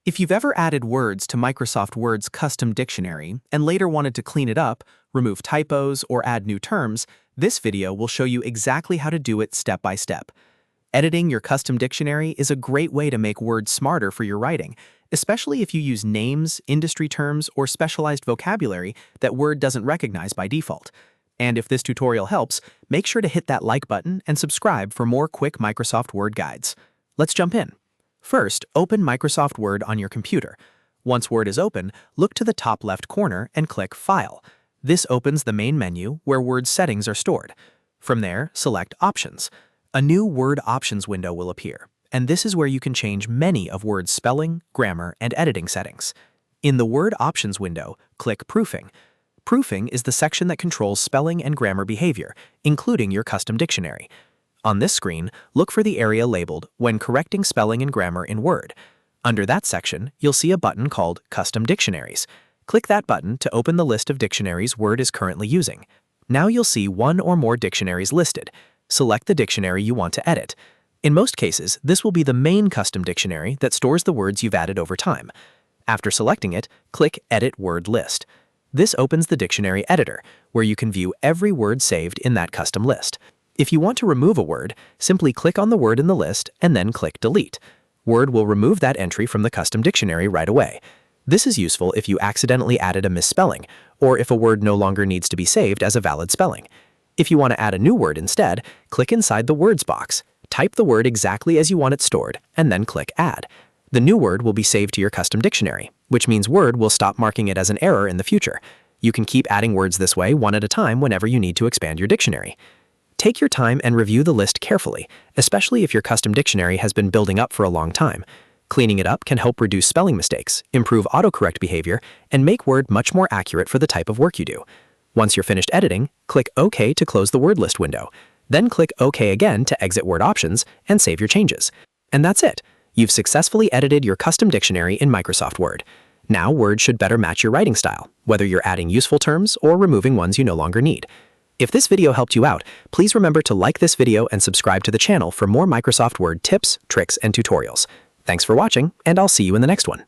If you've ever added words to Microsoft Word's custom dictionary and later wanted to clean it up, remove typos, or add new terms, this video will show you exactly how to do it step by step. Editing your custom dictionary is a great way to make words smarter for your writing, especially if you use names, industry terms, or specialized vocabulary that Word doesn't recognize by default. And if this tutorial helps, make sure to hit that like button and subscribe for more quick Microsoft Word guides. Let's jump in. First, open Microsoft Word on your computer. Once Word is open, look to the top left corner and click File. This opens the main menu where Word's settings are stored. From there, select Options. A new Word Options window will appear, and this is where you can change many of Word's spelling, grammar, and editing settings. In the Word Options window, click Proofing. Proofing is the section that controls spelling and grammar behavior, including your custom dictionary. On this screen, look for the area labeled When Correcting Spelling and Grammar in Word. Under that section, you'll see a button called Custom Dictionaries. Click that button to open the list of dictionaries Word is currently using. Now you'll see one or more dictionaries listed. Select the dictionary you want to edit. In most cases, this will be the main custom dictionary that stores the words you've added over time. After selecting it, click Edit Word List. This opens the dictionary editor, where you can view every word saved in that custom list. If you want to remove a word, simply click on the word in the list and then click Delete. Word will remove that entry from the custom dictionary right away. This is useful if you accidentally added a misspelling, or if a word no longer needs to be saved as a valid spelling. If you want to add a new word instead, click inside the Words box, type the word exactly as you want it stored, and then click Add. The new word will be saved to your custom dictionary, which means Word will stop marking it as an error in the future. You can keep adding words this way one at a time whenever you need to expand your dictionary. Take your time and review the list carefully, especially if your custom dictionary has been building up for a long time. Cleaning it up can help reduce spelling mistakes, improve autocorrect behavior, and make Word much more accurate for the type of work you do. Once you're finished editing, click OK to close the word list window. Then click OK again to exit Word Options and save your changes. And that's it. You've successfully edited your custom dictionary in Microsoft Word. Now Word should better match your writing style, whether you're adding useful terms or removing ones you no longer need. If this video helped you out, please remember to like this video and subscribe to the channel for more Microsoft Word tips, tricks, and tutorials. Thanks for watching, and I'll see you in the next one.